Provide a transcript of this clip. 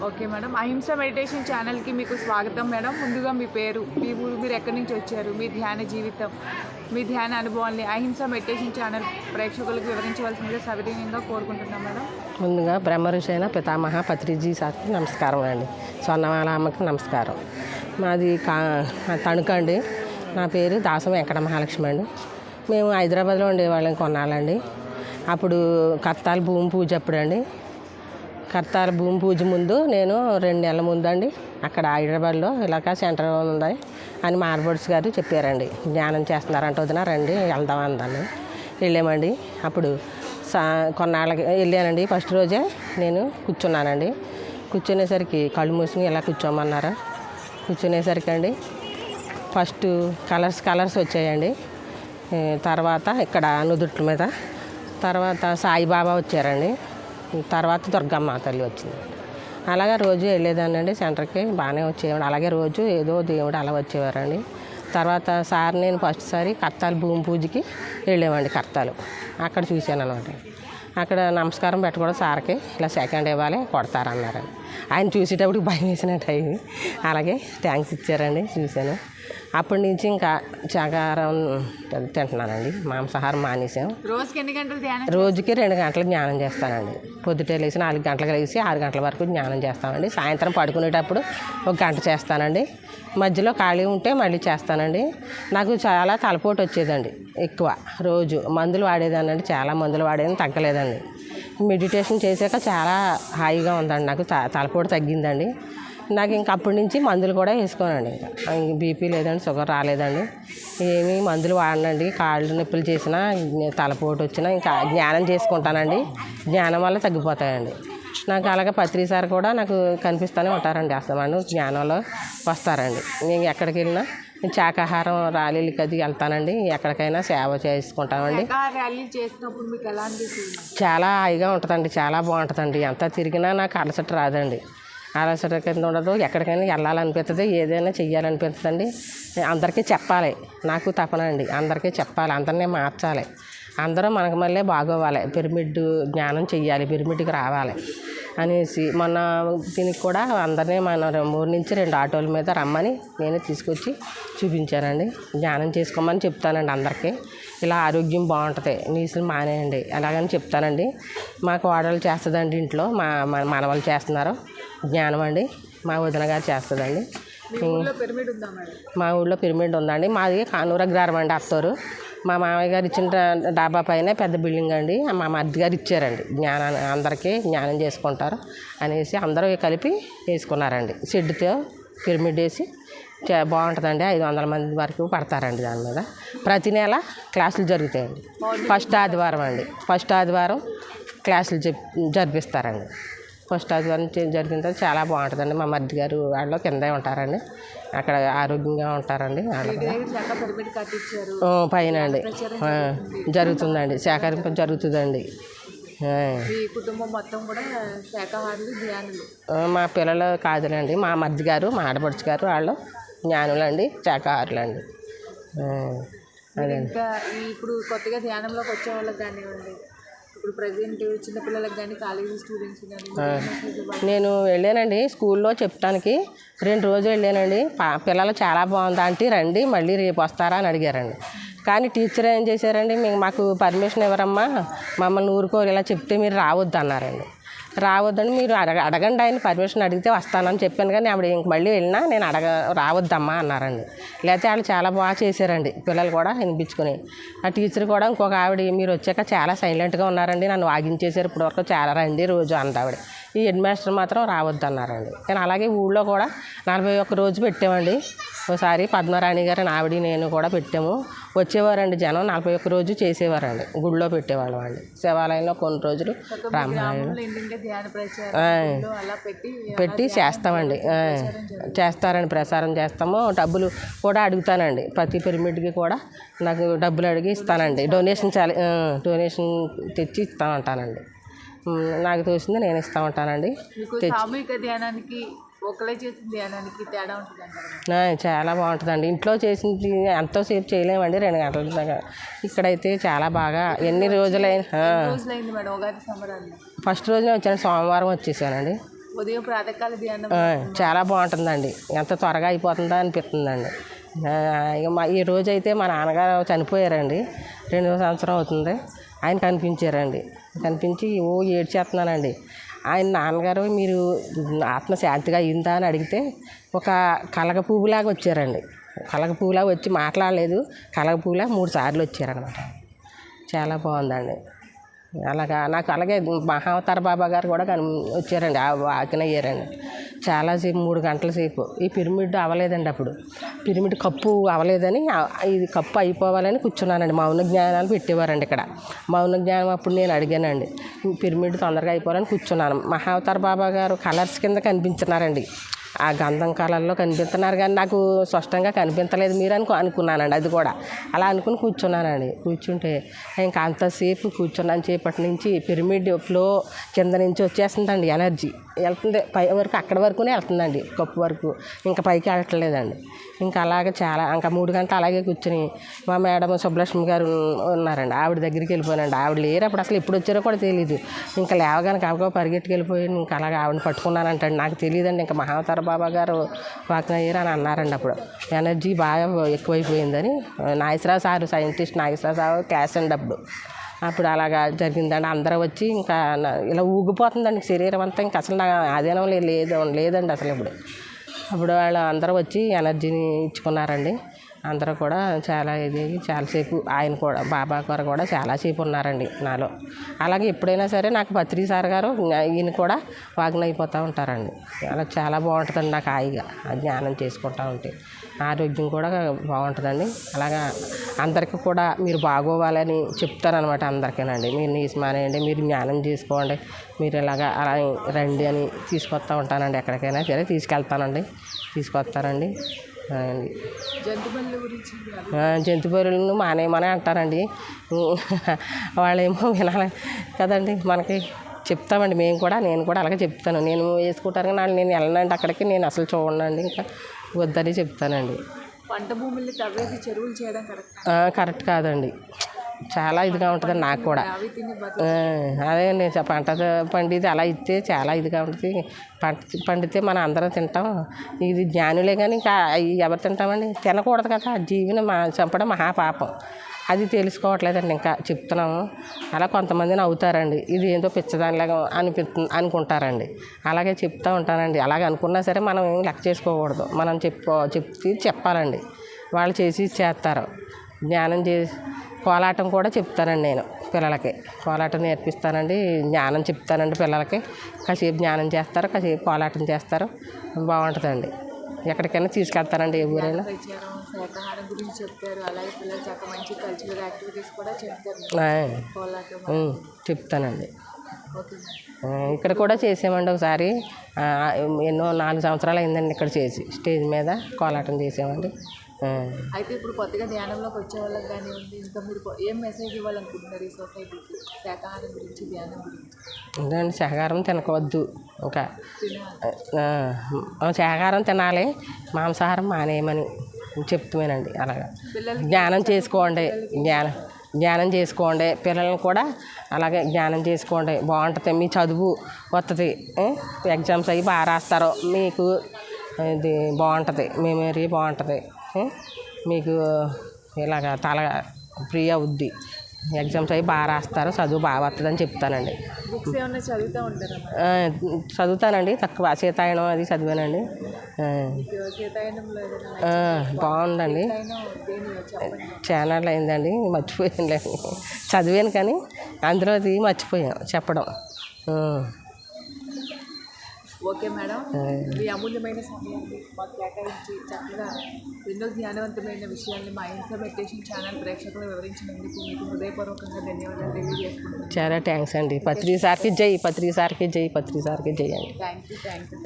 Okay madam. అహింస meditation ఛానల్కి మీకు స్వాగతం మేడం. ముందుగా మీ పేరు, మీ ఊరు, మీరు ఎక్కడి నుంచి వచ్చారు, మీ ధ్యాన జీవితం, మీ ధ్యాన అనుభవాన్ని అహింస మెడిటేషన్ ఛానల్ ప్రేక్షకులకు వివరించవలసిందిగా సవినయంగా కోరుకుంటున్నాం మేడం. ముందుగా బ్రహ్మఋషి అయిన పితామహ పత్రిజీ సార్కి నమస్కారం అండి. స్వర్ణమాల అమ్మకి నమస్కారం. మాది తణుకు అండి. నా పేరు దాసం వెంకట మహాలక్ష్మి అండి. మేము హైదరాబాద్లో ఉండేవాళ్ళం కొన్నాళ్ళండి. అప్పుడు కర్తాల భూమి పూజ అప్పుడండి. కర్తాల భూమి పూజ ముందు నేను 2 నెలల ముందండి అక్కడ హైదరాబాద్లో ఇలాగ సెంటర్ ఉంది అని మార్బోర్డ్స్ గారు చెప్పారండి. ధ్యానం చేస్తున్నారంట, వదిన రండి వెళ్దాం అందాన్ని. వెళ్ళామండి. అప్పుడు కొన్నాళ్ళకి వెళ్ళానండి. ఫస్ట్ రోజే నేను కూర్చున్నానండి. కూర్చునేసరికి కళ్ళు మూసుకుని ఇలా కూర్చోమన్నారు. కూర్చునేసరికి అండి ఫస్ట్ కలర్స్ వచ్చాయండి. తర్వాత ఇక్కడ నుదుట్ల మీద, తర్వాత సాయిబాబా వచ్చారండి, తర్వాత దుర్గమ్మ తల్లి వచ్చింది. అలాగే రోజు వెళ్ళేదానండి సెంటర్కి, బాగానే వచ్చేవాడు. అలాగే రోజు ఏదో దేవుడు అలా వచ్చేవారండి. తర్వాత సార్ నేను ఫస్ట్ సారి కర్తాల భూమి పూజకి వెళ్ళామండి. కర్తాలు అక్కడ చూశాను అనమాట. అక్కడ నమస్కారం పెట్టకూడదు సార్కి, ఇలా సెకండ్ ఇవ్వాలి కొడతారన్నారండి. ఆయన చూసేటప్పుడు భయం వేసినట్టు అయింది. అలాగే థ్యాంక్స్ ఇచ్చారండి. చూశాను. అప్పటి నుంచి ఇంకా శాకాహారం తింటున్నానండి. మాంసాహారం మానేసాం. రోజుకి ఎన్ని గంటలు ధ్యానం? రోజుకి 2 గంటలు జ్ఞానం చేస్తానండి. పొద్దుటే లేచి 4 గంటలకు లేచి 6 గంటల వరకు జ్ఞానం చేస్తామండి. సాయంత్రం పడుకునేటప్పుడు 1 గంట చేస్తానండి. మధ్యలో ఖాళీ ఉంటే మళ్ళీ చేస్తానండి. నాకు చాలా తలపోటు వచ్చేదండి ఎక్కువ. రోజు మందులు వాడేదానండి, చాలా మందులు వాడేదని తగ్గలేదండి. మెడిటేషన్ చేశాక చాలా హాయిగా ఉందండి. నాకు తలపోటు తగ్గిందండి. నాకు ఇంకా అప్పటి నుంచి మందులు కూడా వేసుకోనండి. ఇంకా బీపీ లేదండి, షుగర్ రాలేదండి. ఏమీ మందులు వాడనండి. కాళ్ళు నొప్పులు చేసినా, తలపోటు వచ్చినా ఇంకా జ్ఞానం చేసుకుంటానండి. జ్ఞానం వల్ల తగ్గిపోతాయండి. నాకు అలాగే పత్రి సార్ కూడా నాకు కనిపిస్తూనే ఉంటారండి. అసలు జ్ఞానంలో వస్తారండి. నేను ఎక్కడికి వెళ్ళినా శాకాహారం ర్యాలీలకి అది వెళ్తానండి. ఎక్కడికైనా సేవ చేసుకుంటామండి. చాలా హాయిగా ఉంటుందండి, చాలా బాగుంటుందండి. ఎంత తిరిగినా నాకు అలసట రాదండి. అలసట కింద ఉండదు. ఎక్కడికైనా వెళ్ళాలనిపిస్తుంది, ఏదైనా చెయ్యాలనిపిస్తుందండి. అందరికీ చెప్పాలి, నాకు తపన అండి. అందరికీ చెప్పాలి, అందరినీ మార్చాలి. అందరూ మనకు మళ్ళీ బాగోవాలి, పిరమిడ్ జ్ఞానం చెయ్యాలి, పిరమిడ్కి రావాలి అనేసి మొన్న దీనికి కూడా అందరినీ మన ఊరి నుంచి 2 ఆటోల మీద రమ్మని నేను తీసుకొచ్చి చూపించానండి. జ్ఞానం చేసుకోమని చెప్తానండి అందరికీ. ఇలా ఆరోగ్యం బాగుంటుంది, నీసులు మానేయండి అలాగని చెప్తానండి. మా కోడలు చేస్తుందండి ఇంట్లో, మా మనవాళ్ళు చేస్తున్నారు జ్ఞానం అండి. మా వదిన గారు చేస్తుందండి. మా ఊళ్ళో పిరమిడ్ ఉందండి. మాది కానూరు అగ్రహారం అండి అత్తూరు. మా మామయ్య గారు ఇచ్చిన డాబా పైన పెద్ద బిల్డింగ్ అండి. మా మరిది గారు ఇచ్చారండి. జ్ఞానాన్ని అందరికీ జ్ఞానం చేసుకుంటారు అనేసి అందరూ కలిపి వేసుకున్నారండి. షెడ్తో పిరమిడ్ వేసి బాగుంటుందండి. 500 మంది వరకు పడతారండి దాని మీద. ప్రతి నెల క్లాసులు జరుగుతాయండి. ఫస్ట్ ఆదివారం క్లాసులు జరిపిస్తారండి. ఫస్ట్ ఆదివారం జరిగిన తర్వాత చాలా బాగుంటుందండి. మా మరిది గారు వాళ్ళు కిందే ఉంటారండి. అక్కడ ఆరోగ్యంగా ఉంటారండి. పైన అండి జరుగుతుందండి, శాకాహారం జరుగుతుందండి. కుటుంబం మొత్తం కూడా శాకాహారులు, ధ్యానులు. మా పిల్లలు కాదులండి, మా మరిది గారు, మా ఆడపడుచు గారు వాళ్ళు జ్ఞానులు అండి, శాకాహారులు అండి. అదే ఇప్పుడు కొత్తగా ధ్యానంలోకి వచ్చే వాళ్ళకి కానివ్వండి, ఇప్పుడు ప్రజెంట్ చిన్నపిల్లలకు కానీ, కాలేజీ స్టూడెంట్స్ కానీ. నేను వెళ్ళానండి స్కూల్లో చెప్పడానికి. 2 రోజులు వెళ్ళానండి. పిల్లలు చాలా బాగుంది ఆంటీ, రండి మళ్ళీ రేపు వస్తారా అని అడిగారండి. కానీ టీచర్ ఏం చేశారండి, మాకు పర్మిషన్ ఇవ్వరమ్మా, మమ్మల్ని ఊరుకోరు, ఇలా చెప్తే మీరు రావద్దు అన్నారండి. రావద్దని మీరు అడగండి, ఆయన పర్మిషన్ అడిగితే వస్తానని చెప్పాను. కానీ ఆవిడ ఇంక మళ్ళీ వెళ్ళినా నేను రావద్దమ్మా అన్నారండి. లేకపోతే వాళ్ళు చాలా బాగా చేశారండి, పిల్లలు కూడా వినిపించుకుని. ఆ టీచర్ కూడా ఇంకొక ఆవిడ, మీరు వచ్చాక చాలా సైలెంట్గా ఉన్నారండి, నన్ను వాగించేశారు ఇప్పటివరకు, చాలా రండి రోజు అంది ఆవిడ. ఈ హెడ్ మాస్టర్ మాత్రం రావద్దు అన్నారండి. కానీ అలాగే ఊళ్ళో కూడా 41 రోజు పెట్టామండి. ఒకసారి పద్మరాణి గారు ఆవిడ నేను కూడా పెట్టాము. వచ్చేవారండి జనం. 41 రోజు చేసేవారండి. గుడిలో పెట్టేవాళ్ళం అండి. శివాలయంలో కొన్ని రోజులు, రామాలయంలో పెట్టి చేస్తామండి. చేస్తారండి, ప్రసారం చేస్తాము. డబ్బులు కూడా అడుగుతానండి. ప్రతి పిరమిడ్కి కూడా నాకు డబ్బులు అడిగి ఇస్తానండి. డొనేషన్ తెచ్చి ఇస్తామంటానండి. నాకు తోచింది నేను ఇస్తూ ఉంటానండి. సామూహిక ధ్యానానికి ఒకళ్ళే చేసిన ధ్యానానికి తేడా ఉంటుంది. చాలా బాగుంటుందండి. ఇంట్లో చేసింది ఎంతోసేపు చేయలేమండి, 2 గంటల దాకా. ఇక్కడైతే చాలా బాగా ఎన్ని రోజులైంది మేడం ఉగాది సంబరాలు? ఫస్ట్ రోజునే వచ్చాను, సోమవారం వచ్చేసానండి. ఉదయం ప్రాతకాల ధ్యానం చాలా బాగుంటుందండి. ఎంత త్వరగా అయిపోతుందా అనిపిస్తుందండి. ఇక ఈ రోజైతే మా నాన్నగారు చనిపోయారండి. 2వ సంవత్సరం అవుతుంది. ఆయన కనిపించారండి. కనిపించి ఏడ్చేస్తున్నానండి. ఆయన నాన్నగారు మీరు ఆత్మశాంతిగా అయిందా అని అడిగితే ఒక కలగ పువ్వులాగా వచ్చారండి. కలగ పువ్వులాగా వచ్చి మాట్లాడలేదు. కలగ పువ్వులా 3 సార్లు వచ్చారనమాట. చాలా బాగుందండి. అలాగా నాకు అలాగే మహావతార బాబా గారు కూడా వచ్చారండి. వాకినయ్యారండి. చాలాసేపు 3 గంటల సేపు. ఈ పిరమిడ్ అవ్వలేదండి అప్పుడు. పిరమిడ్ కప్పు అవ్వలేదని ఇది కప్పు అయిపోవాలని కూర్చున్నానండి. మౌన జ్ఞానాలు పెట్టేవారండి ఇక్కడ. మౌన జ్ఞానం అప్పుడు నేను అడిగానండి. పిరమిడ్ తొందరగా అయిపోవాలని కూర్చున్నాను. మహావతార బాబా గారు కలర్స్ కింద కనిపించున్నారండి. ఆ గంధం కలర్లో కనిపిస్తున్నారు కానీ నాకు స్పష్టంగా కనిపించలేదు మీరు అనుకున్నానండి. అది కూడా అలా అనుకుని కూర్చున్నానండి. కూర్చుంటే ఇంకా అంతసేపు కూర్చున్నాను. సేపటి నుంచి పిరమిడ్ ఫ్లో కింద నుంచి వచ్చేస్తుందండి. ఎనర్జీ వెళ్తుంది పై వరకు, అక్కడి వరకునే వెళ్తుందండి. కప్పు వరకు ఇంకా పైకి వెళ్ళట్లేదండి. ఇంకా అలాగే ఇంకా 3 గంటలు అలాగే కూర్చుని మా మేడం సుబ్బలక్ష్మి గారు ఉన్నారండి. ఆవిడ దగ్గరికి వెళ్ళిపోయానండి. ఆవిడ లేరు అప్పుడు, అసలు ఎప్పుడు వచ్చారో కూడా తెలియదు. ఇంకా లేవగానే కాకపోతే పరిగెట్టుకు వెళ్ళిపోయాను. ఇంకా అలాగే ఆవిడని పట్టుకున్నానంటండి. నాకు తెలియదండి. ఇంకా మహావతార బాబా గారు వాకినయ్యారు అని అన్నారండి. అప్పుడు ఎనర్జీ బాగా ఎక్కువైపోయిందని Nageswararao sir, scientist Nageswararao sir class అండి అప్పుడు అలాగా జరిగిందండి. అందరూ వచ్చి ఇంకా ఇలా ఊగిపోతుందండి శరీరం అంతా. ఇంకా అసలు నా అదేనం లేదండి అసలు అప్పుడు వాళ్ళు అందరూ వచ్చి ఎనర్జీని ఇచ్చుకున్నారండి. అందరూ కూడా చాలాసేపు ఆయన కూడా బాబా గారు కూడా చాలాసేపు ఉన్నారండి నాలో. అలాగే ఎప్పుడైనా సరే నాకు పత్రి సార్ గారు ఈయన కూడా వాగ్న అయిపోతూ ఉంటారండి. అలా చాలా బాగుంటుందండి నాకు హాయిగా ధ్యానం చేసుకుంటూ ఉంటే. ఆరోగ్యం కూడా బాగుంటుందండి. అలాగా అందరికీ కూడా మీరు బాగోవాలని చెప్తారనమాట అందరికీనండి. మీరు నీసు మానేయండి, మీరు జ్ఞానం చేసుకోండి, మీరు ఇలాగా అలా రండి అని తీసుకొస్తూ ఉంటానండి. ఎక్కడికైనా సరే తీసుకెళ్తానండి, తీసుకొస్తారండి. జంతు బరులను మానేయమని అంటారండి. వాళ్ళేమో వినాలి కదండి. మనకి చెప్తామండి మేము కూడా. నేను కూడా అలాగే చెప్తాను. నేను వేసుకుంటాను కానీ నేను వెళ్ళనండి అక్కడికి. నేను అసలు చూడండి, ఇంకా వద్దని చెప్తానండి. పంట భూముల్ని తవ్వేసి చెరువులు చేయడం కరెక్ట్ కాదండి. చాలా ఇదిగా ఉంటుందండి నాకు కూడా. అదే నేను పంట పండితే అలా ఇస్తే చాలా ఇదిగా ఉంటుంది. పండితే మనం అందరం తింటాం. ఇది జ్ఞానులే కానీ ఇంకా ఎవరు తింటామండి? తినకూడదు కదా. జీవిని చంపడం మహాపాపం. అది తెలుసుకోవట్లేదండి. ఇంకా చెప్తున్నాము. అలా కొంతమంది నవ్వుతారండి. ఇది ఏందో పిచ్చదానిలాగా అనుకుంటారండి. అలాగే చెప్తూ ఉంటానండి. అలాగే అనుకున్నా సరే మనం ఏం లెక్క చేసుకోకూడదు. మనం చెప్పాలండి. వాళ్ళు చేసి చేస్తారు. జ్ఞానం కోలాటం కూడా చెప్తానండి నేను పిల్లలకి. కోలాటం నేర్పిస్తానండి. జ్ఞానం చెప్తానండి పిల్లలకి. కాసేపు జ్ఞానం చేస్తారు, కాసేపు కోలాటం చేస్తారు. బాగుంటుందండి. ఎక్కడికైనా తీసుకెళ్తానండి. ఏ ఊరైనా శాకాహారం గురించి చెప్పారు. అలాగే పిల్లలు చక్కగా మంచి కల్చరల్ యాక్టివిటీస్ కూడా చెప్తానండి. ఇక్కడ కూడా చేసామండి ఒకసారి. ఎన్నో 4 సంవత్సరాలు అయిందండి ఇక్కడ చేసి. స్టేజ్ మీద కోలాటం చేసామండి. అయితే ఇప్పుడు కొత్తగా ధ్యానంలోకి వచ్చే వాళ్ళకి కానివ్వండి, ఇంకా మీరు ఏం మెసేజ్ ఇవ్వాలనుకుంటున్నారు ఈ సొసైటీకి శాకాహారం గురించి, ధ్యానం గురించి? అదండి, శాకాహారం తినకవద్దు. ఇంకా శాకాహారం తినాలి, మాంసాహారం మానేయమని చెప్తున్నానండి. అలాగా జ్ఞానం చేసుకోండి, జ్ఞానం చేసుకోండి. పిల్లల్ని కూడా అలాగే జ్ఞానం చేసుకోండి. బాగుంటుంది. మీ చదువు వస్తుంది. ఎగ్జామ్స్ అవి బాగా రాస్తారు. మీకు ఇది బాగుంటుంది. మెమరీ బాగుంటుంది. మీకు ఇలాగ ఫ్రీ అవుద్ది. ఎగ్జామ్స్ అవి బాగా రాస్తారు. చదువు బాగా వస్తుందని చెప్తానండి. బుక్స్ ఏమన్నా చదువుతూ ఉంటారా? చదువుతానండి. తక్కువ సీతాయనం అది చదివానండి. బాగుందండి. ఛానల్ అయిందండి, మర్చిపోయానులే. చదివాను కానీ అందులో అది మర్చిపోయాం చెప్పడం. ఓకే మేడం, మీ అమూల్యమైన సమయాన్ని మాకు కేటాయించి చక్కగా ఎన్నో జ్ఞానవంతమైన విషయాన్ని మా అహింస మెడిటేషన్ ఛానల్ ప్రేక్షకులు వివరించినందుకు మీకు హృదయపూర్వకంగా ధన్యవాదాలు తెలియజేసుకుంటున్నాను. చాలా థ్యాంక్స్ అండి. పత్రి సార్కి జై, పత్రి సార్కి జై, పత్రి సార్కి జై అండి. Thank you.